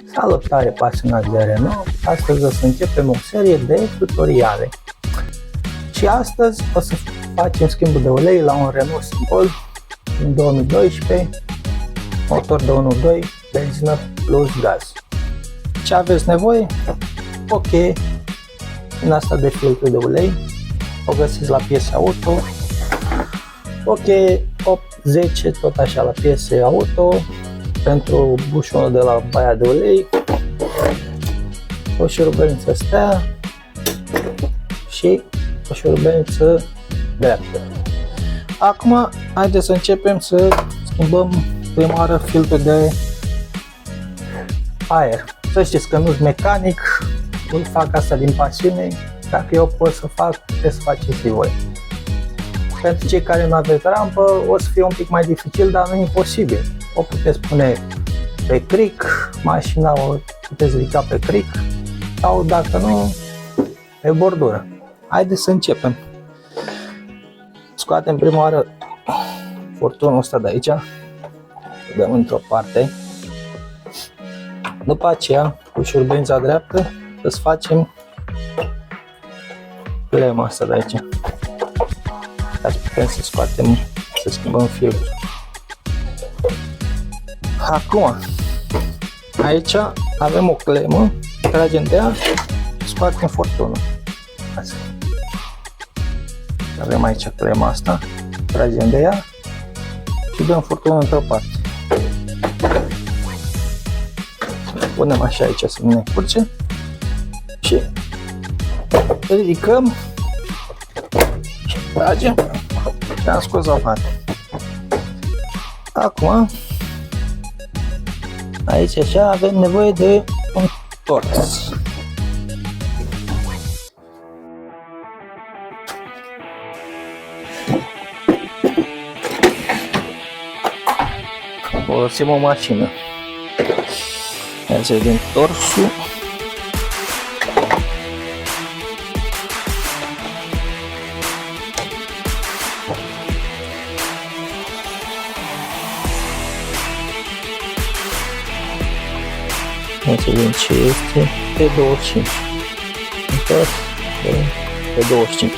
Salutare pasionați de Renault! Astăzi o să începem o serie de tutoriale. Și astăzi o să facem schimbul de ulei la un Renault Symbol din 2012, motor de 1.2, benzină plus gaz. Ce aveți nevoie? O cheie din asta de filtru de ulei, o găsiți la piese auto, o cheie 8-10 tot așa la piese auto, pentru bușonul de la baia de ulei, o șurubelniță stea și o șurubelniță dreaptă. Acum haideți să începem să schimbăm prima oară filtrul de aer. Să știți că nu-s mecanic, nu fac asta din pasiune, dacă eu pot să fac, trebuie să faceți și voi. Pentru cei care nu aveți rampă o să fie un pic mai dificil, dar nu e imposibil. O puteți pune pe cric, mașina o puteți ridica pe cric sau dacă nu, pe bordură. Haideți să începem. Scoatem prima oară furtunul ăsta de aici, îl dăm într-o parte. După aceea, cu șurubelnița dreaptă, să facem lema asta de aici. Azi putem să scoatem, să schimbăm filtrul. Acum, aici avem o clemă, tragem de ea, scoatem furtunul. Asta. Avem aici clema asta, tragem de ea și dăm furtunul într-o parte. Punem așa aici să nu ne curge și ridicăm și tragem și am scos o parte. Acum, aici așa avem nevoie de un tors. Folosim o mașină. Hai să vedem torsul. Hai să vedem ce este pe 25. Întors pe 25.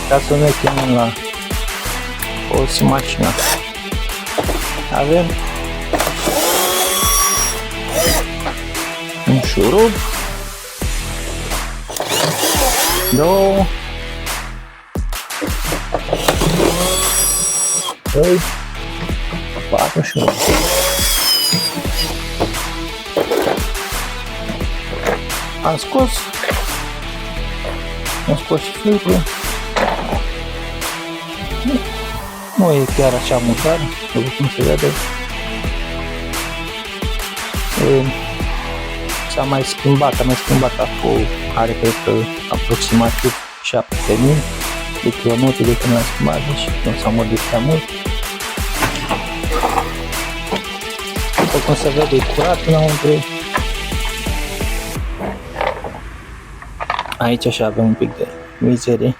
Ca să ne chemăm la folosim mașina. Avem un șurub, 2, 3, 4 șurubi. Am scos și filtrul. Nu e chiar așa mutar, după cum se vede. S-a mai schimbat, acum are cred că aproximativ 7000 de kilometri de când l-am schimbat, deci nu s-a modificat mult. După cum se vede, e curat înăuntru. Aici așa avem un pic de mizerie.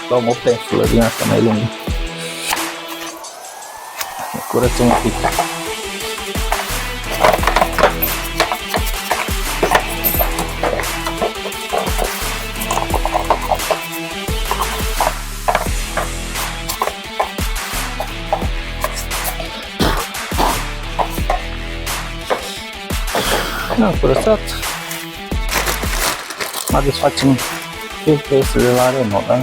Luăm o pensulă din asta mai lungă. Ne curățăm un pic. Ne-am curățat. Mai desfacem filtrul este de la Renault, da?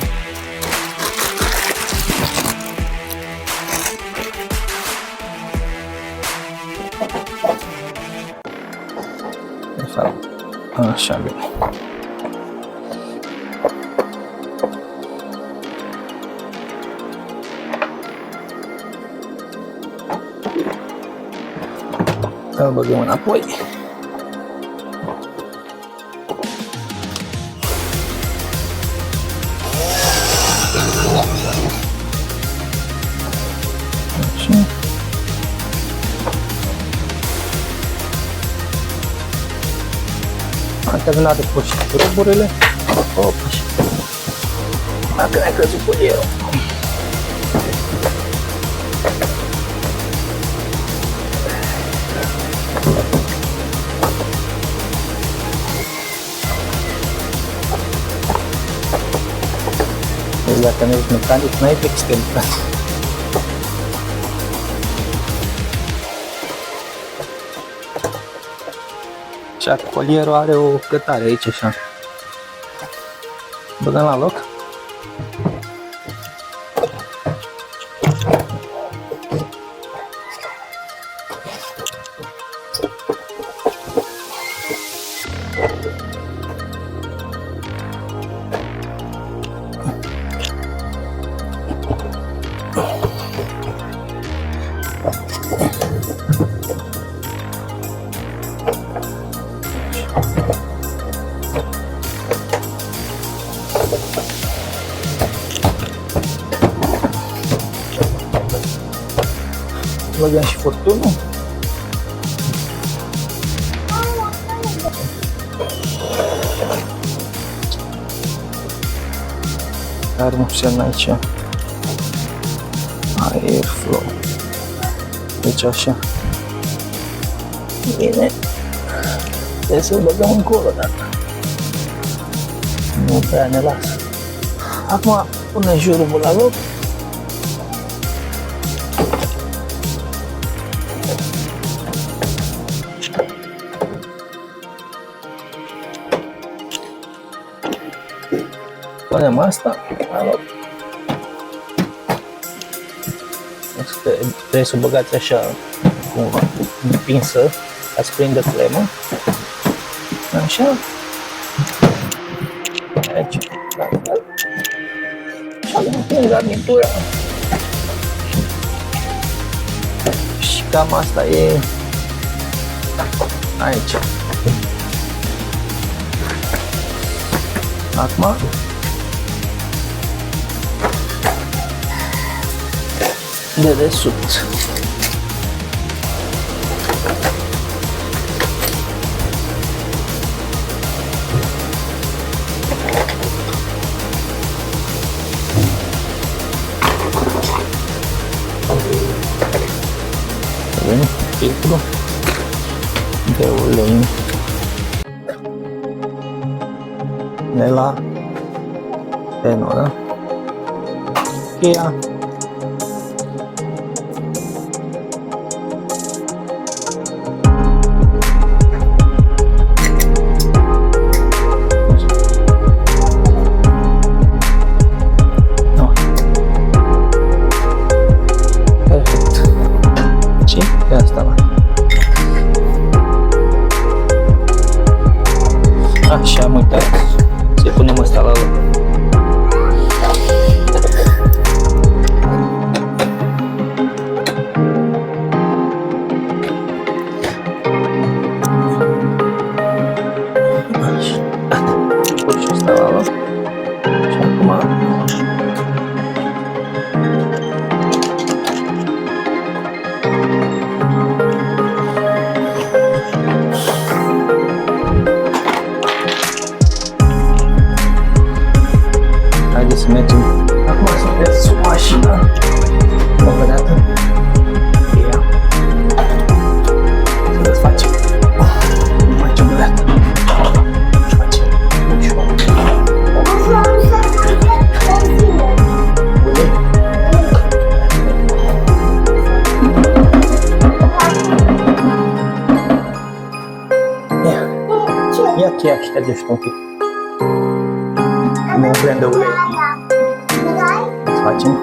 Așa, bine. Îl băgăm înapoi. Așa. Am terminat de pus și ruburile. Opa, și dacă ne-a crezut colierul. Deci dacă nu ești mecanic, n-ai pe exterior. Și colierul are o cătare aici așa. Băgăm la loc. Băgăm și furtunul. Are un semn aici. Airflow. Deci așa. Bine. Trebuie să-l băgăm încolo, dar nu prea ne lasă. Acum punem jurul la loc. Punem asta la loc. Trebuie să o băgați așa cumva împinsă ca să prindă clemă. Așa. Aici. Și am împins garnitura. Și cam asta e aici. Acum de desubt. Avem filtru de ulei de la penură. Cheia. Și am uitat să punem asta la loc. Pun și asta la loc. Și acum haideți să mergem. Acum sunteți sub mașină. O dată. Ia. Să desfacem. Facem o dată. Facem. Ușor. Ulei. Ia cheia, șterge-și un pic. Nu prinde ulei. Să facem.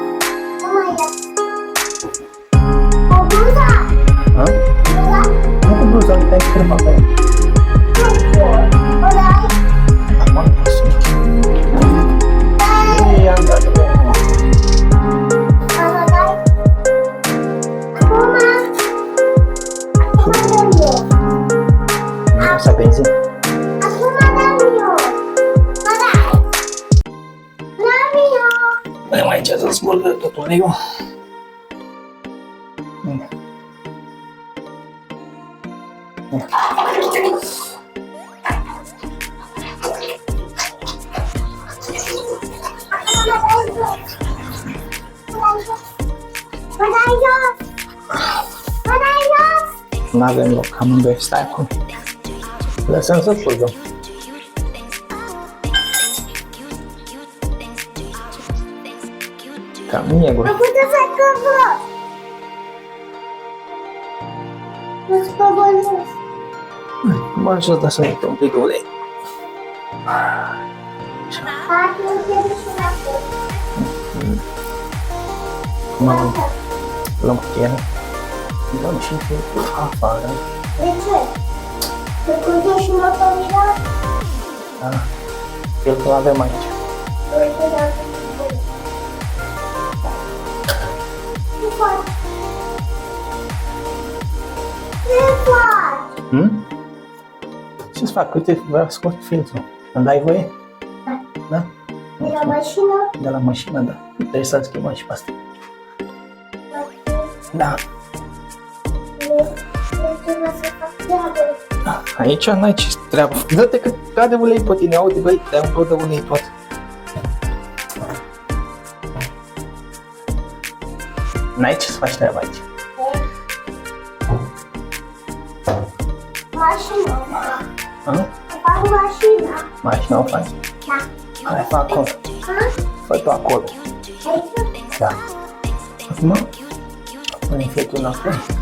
Ha? Nu cu bluza, uite, ai crema pe ea. Acum nu pasă. Ei, am dat de acum. Nu s-a benzin. Punem aici să smulgă tot uleiul. Nu avem loc amândoi. Stai acum. Lăsăm să curgăm. Cam negru. Am putut să cobor. Nu-ți coboresc. Mă ajută să ne un pic de ulei. Fac eu trebuie și la fel. Mă luăm cutia. Dăm și filtrul afară. De ce? Să curge și motorina? Da. Filtrul avem aici. Uite, da. Ce faci? Ce faci? Ce-ți fac? Uite, vreau să scot filtrul. Îmi dai voie? Da. Da? De la mașină? De la mașină, da. Trebuie să-l schimbăm și pe asta. Da. Trebuie să fac treabă. Aici n-ai ce treabă. Dă-te că cade ulei pe tine. Uite, băi, te-am umplut de ulei tot. N-ai ce să faci treaba aici. Mașină. A? Fac mașina. Mașina o faci. Da. Hai, fă acolo. Fă tu acolo. Aici? Da. Acum, punem filtrul înapoi.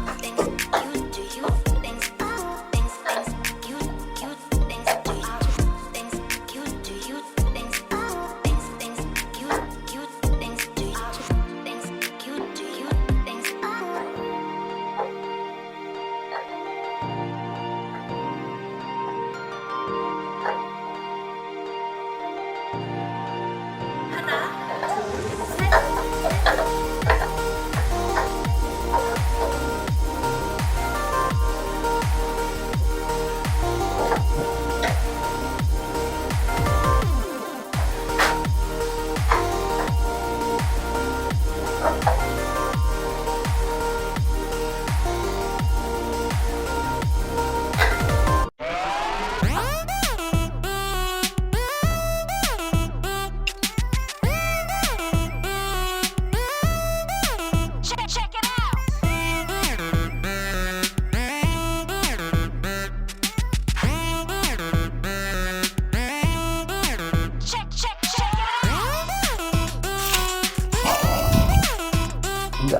Da.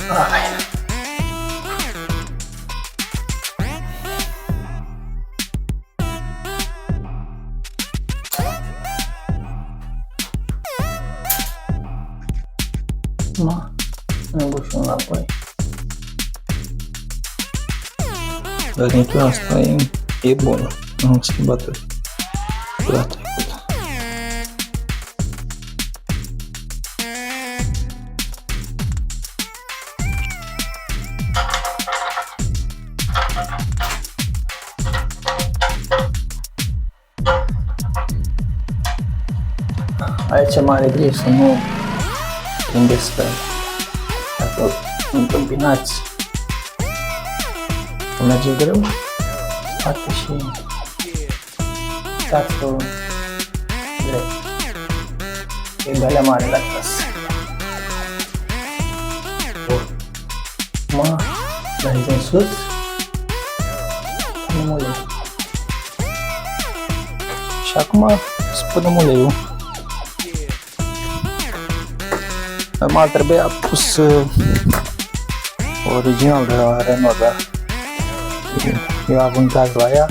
Ai. Ma, îmbușim înapoi. Garnitura asta e bună. Nu am schimbat-o la trecut. Aici mare grijă să nu prindeți pe dacă întâmpinați că merge greu, poate și stați-o drept. E belea mare la casă. Acum, dai în sus, punem ulei. Și acum spunem uleiul. Normal trebuia pus original de la Renault, dar eu având gaz la ea,